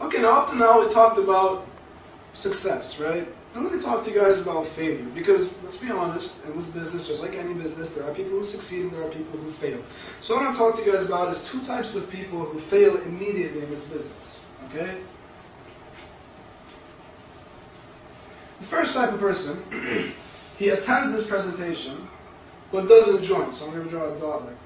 Okay, now up to now we talked about success, right? Now let me talk to you guys about failure, because let's be honest, in this business, just like any business, there are people who succeed and there are people who fail. So what I'm going to talk to you guys about is two types of people who fail immediately in this business, okay? The first type of person, he attends this presentation, but doesn't join, so I'm going to draw a dot like that.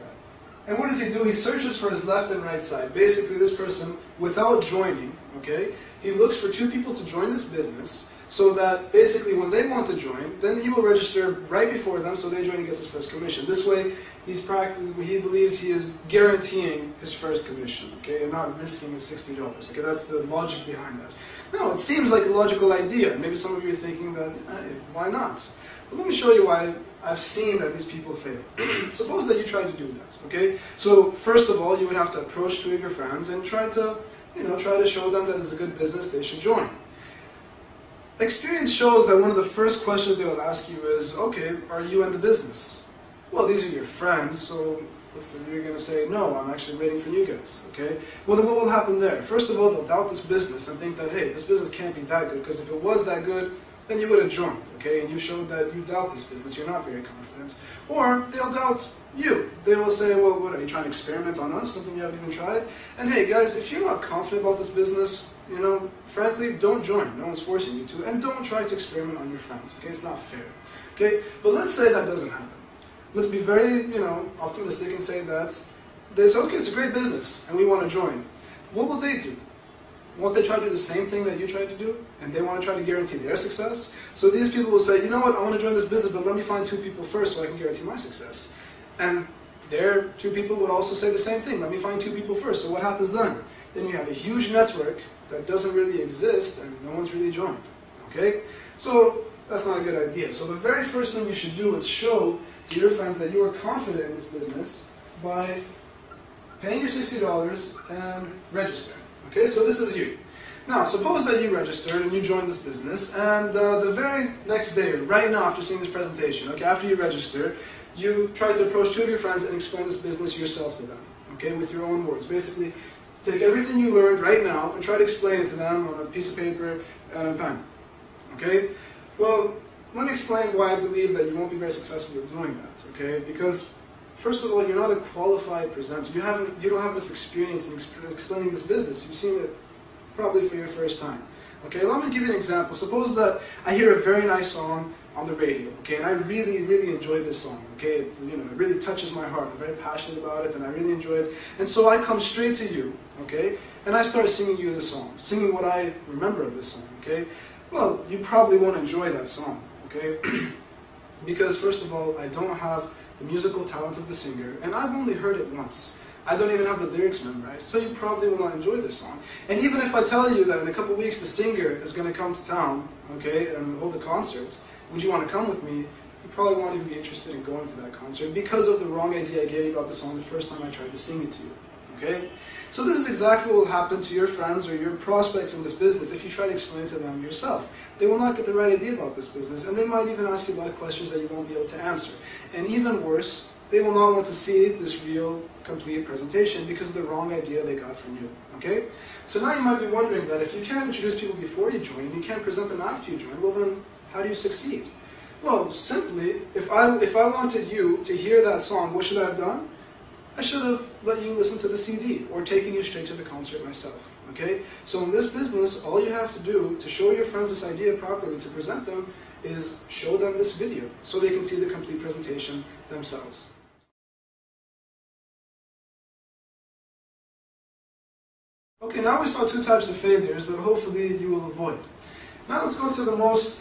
And what does he do? He searches for his left and right side. Basically, this person, without joining, okay, he looks for two people to join this business, so that basically when they want to join, then he will register right before them, so they join and gets his first commission. This way, he believes he is guaranteeing his first commission, okay, and not risking his $60. Okay, that's the logic behind that. Now, it seems like a logical idea. Maybe some of you are thinking that, hey, why not? But let me show you why I've seen that these people fail. Suppose that you try to do that, okay? So, first of all, you would have to approach two of your friends and try to show them that it's a good business, they should join. Experience shows that one of the first questions they will ask you is, okay, are you in the business? Well, these are your friends, so you're going to say, no, I'm actually waiting for you guys, okay? Well, then what will happen there? First of all, they'll doubt this business and think that, hey, this business can't be that good, because if it was that good, then you would have joined, okay? And you showed that you doubt this business, you're not very confident. Or they'll doubt you. They will say, well, what, are you trying to experiment on us, something you haven't even tried? And hey, guys, if you're not confident about this business, frankly, don't join. No one's forcing you to. And don't try to experiment on your friends, okay? It's not fair, okay? But let's say that doesn't happen. Let's be very, optimistic and say that okay, it's a great business, and we want to join. What will they do? Won't they try to do the same thing that you tried to do? And they want to try to guarantee their success? So these people will say, you know what, I want to join this business, but let me find two people first so I can guarantee my success. And their two people would also say the same thing, let me find two people first. So what happens then? Then you have a huge network that doesn't really exist and no one's really joined. Okay? So that's not a good idea. So the very first thing you should do is show to your friends that you are confident in this business by paying your $60 and registering. Okay, so this is you. Now, suppose that you registered and you joined this business, and the very next day, right now after seeing this presentation, okay, after you register, you try to approach two of your friends and explain this business yourself to them, okay, with your own words. Basically, take everything you learned right now and try to explain it to them on a piece of paper and a pen, okay? Well, let me explain why I believe that you won't be very successful at doing that, okay? Because, first of all, you're not a qualified presenter. You don't have enough experience in explaining this business. You've seen it probably for your first time. Okay, let me give you an example. Suppose that I hear a very nice song on the radio, okay, and I really, really enjoy this song, okay? It really touches my heart. I'm very passionate about it, and I really enjoy it. And so I come straight to you, okay, and I start singing you this song, singing what I remember of this song, okay? Well, you probably won't enjoy that song, okay? Because, first of all, I don't have the musical talent of the singer, and I've only heard it once. I don't even have the lyrics memorized, so you probably will not enjoy this song. And even if I tell you that in a couple of weeks the singer is going to come to town, okay, and hold a concert, would you want to come with me? You probably won't even be interested in going to that concert because of the wrong idea I gave you about the song the first time I tried to sing it to you, okay? So this is exactly what will happen to your friends or your prospects in this business if you try to explain to them yourself. They will not get the right idea about this business, and they might even ask you a lot of questions that you won't be able to answer. And even worse, they will not want to see this real, complete presentation because of the wrong idea they got from you, okay? So now you might be wondering that if you can't introduce people before you join, and you can't present them after you join, well then, how do you succeed? Well, simply, if I wanted you to hear that song, what should I have done? I should have let you listen to the CD, or taken you straight to the concert myself, okay? So in this business, all you have to do to show your friends this idea properly, to present them, is show them this video, so they can see the complete presentation themselves. Okay, now we saw two types of failures that hopefully you will avoid. Now let's go to the most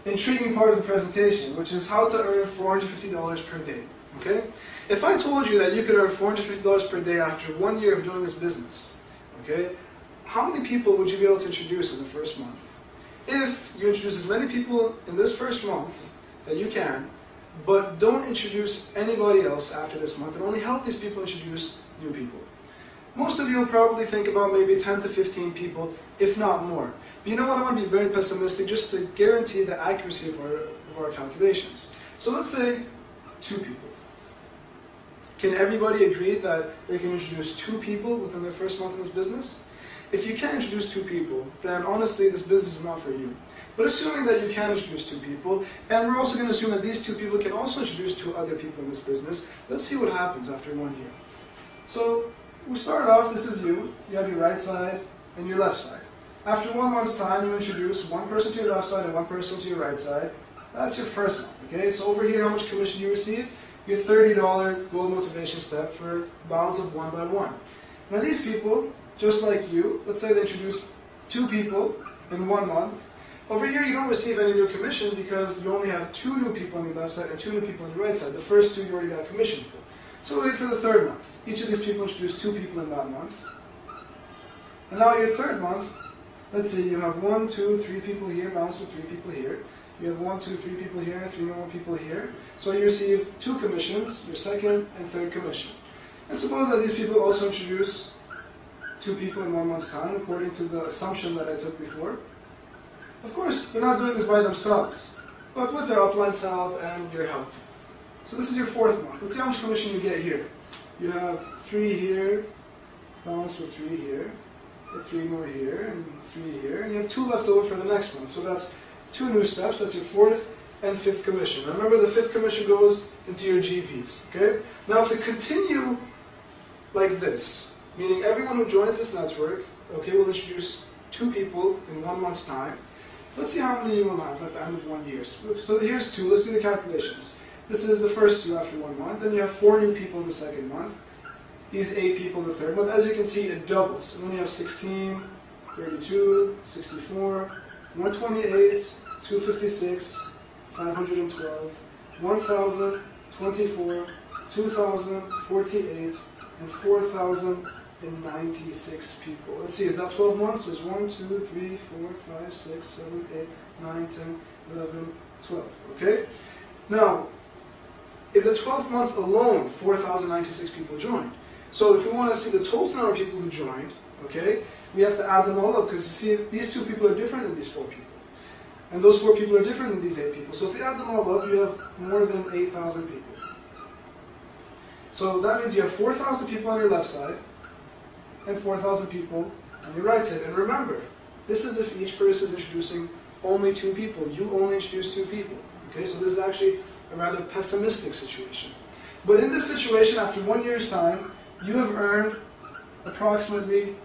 intriguing part of the presentation, which is how to earn $450 per day, okay? If I told you that you could earn $450 per day after 1 year of doing this business, okay, how many people would you be able to introduce in the first month? If you introduce as many people in this first month that you can, but don't introduce anybody else after this month, and only help these people introduce new people. Most of you will probably think about maybe 10 to 15 people, if not more. But you know what, I want to be very pessimistic just to guarantee the accuracy of our calculations. So let's say 2 people. Can everybody agree that they can introduce 2 people within their first month in this business? if you can't introduce 2 people, then honestly this business is not for you. But assuming that you can introduce 2 people, and we're also going to assume that these 2 people can also introduce 2 other people in this business, let's see what happens after 1 year. So we start off, this is you have your right side and your left side. After 1 month's time, you introduce 1 person to your left side and 1 person to your right side. That's your first month, okay? So over here, how much commission you receive? Your $30 gold motivation step for balance of 1 by 1. Now these people, just like you, let's say they introduce 2 people in 1 month. Over here you don't receive any new commission because you only have 2 new people on your left side and 2 new people on your right side. The first 2 you already got commission for. So wait for the 3rd month. Each of these people introduce 2 people in that month. And now your 3rd month, let's see, you have 1, 2, 3 people here, balanced with 3 people here. You have 1, 2, 3 people here, 3 more people here. So you receive 2 commissions, your 2nd and 3rd commission. And suppose that these people also introduce 2 people in 1 month's time, according to the assumption that I took before. Of course, they're not doing this by themselves, but with their upline help and your help. So this is your 4th month. Let's see how much commission you get here. You have 3 here, balanced with 3 here, 3 more here, and 3 here, and you have 2 left over for the next month. So that's 2 new steps. That's your 4th and 5th commission. Now remember, the 5th commission goes into your GVs. Okay? Now if we continue like this, meaning everyone who joins this network, okay, will introduce 2 people in 1 month's time. Let's see how many you will have at the end of 1 year. So here's 2. Let's do the calculations. This is the first 2 after 1 month. Then you have 4 new people in the 2nd month. These 8 people in the 3rd month. As you can see, it doubles. And then you have 16, 32, 64, 128, 256, 512, 1,024, 2,048, and 4,096 people. Let's see, is that 12 months? So it's 1, 2, 3, 4, 5, 6, 7, 8, 9, 10, 11, 12. Okay? Now, in the 12th month alone, 4,096 people joined. So if we want to see the total number of people who joined, okay, we have to add them all up, because you see, these 2 people are different than these 4 people. And those 4 people are different than these 8 people. So if you add them all up, you have more than 8,000 people. So that means you have 4,000 people on your left side, and 4,000 people on your right side. And remember, this is if each person is introducing only 2 people. You only introduce 2 people. Okay, so this is actually a rather pessimistic situation. But in this situation, after 1 year's time, you have earned approximately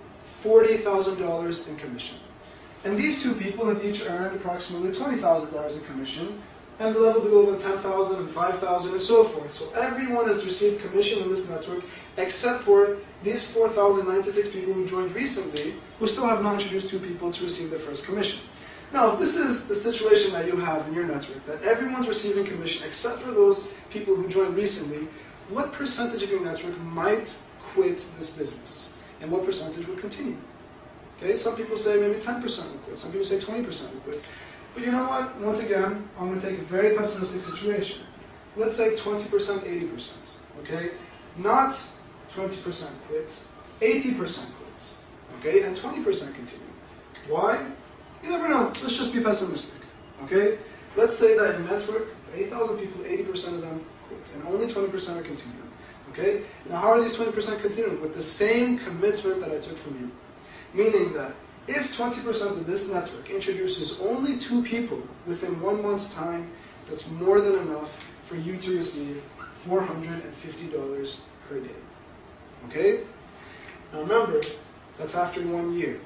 $40,000 in commission. And these 2 people have each earned approximately $20,000 in commission, and the level below them 10,000 and 5,000 and so forth. So everyone has received commission in this network except for these 4,096 people who joined recently, who still have not introduced 2 people to receive their first commission. Now, if this is the situation that you have in your network, that everyone's receiving commission except for those people who joined recently, what percentage of your network might quit this business? And what percentage will continue? Okay, some people say maybe 10% will quit, some people say 20% will quit. But you know what? Once again, I'm going to take a very pessimistic situation. Let's say 20%, 80%. Okay? Not 20% quits, 80% quits. Okay? And 20% continue. Why? You never know. Let's just be pessimistic. Okay? Let's say that in network, 8,000 people, 80% of them quit, and only 20% are continuing. Okay? Now how are these 20% continuing? With the same commitment that I took from you. Meaning that if 20% of this network introduces only 2 people within 1 month's time, that's more than enough for you to receive $450 per day. Okay? Now remember, that's after 1 year.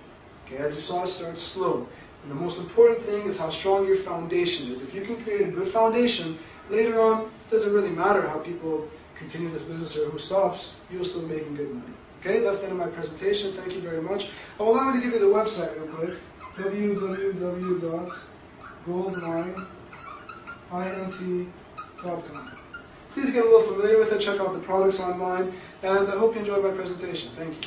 Okay, as you saw, it starts slow. And the most important thing is how strong your foundation is. If you can create a good foundation, later on, it doesn't really matter how people continue this business or who stops, you'll still be making good money. Okay, that's the end of my presentation. Thank you very much. Oh, allow me to give you the website real quick. www.goldmineint.com. Please get a little familiar with it, check out the products online, and I hope you enjoyed my presentation. Thank you.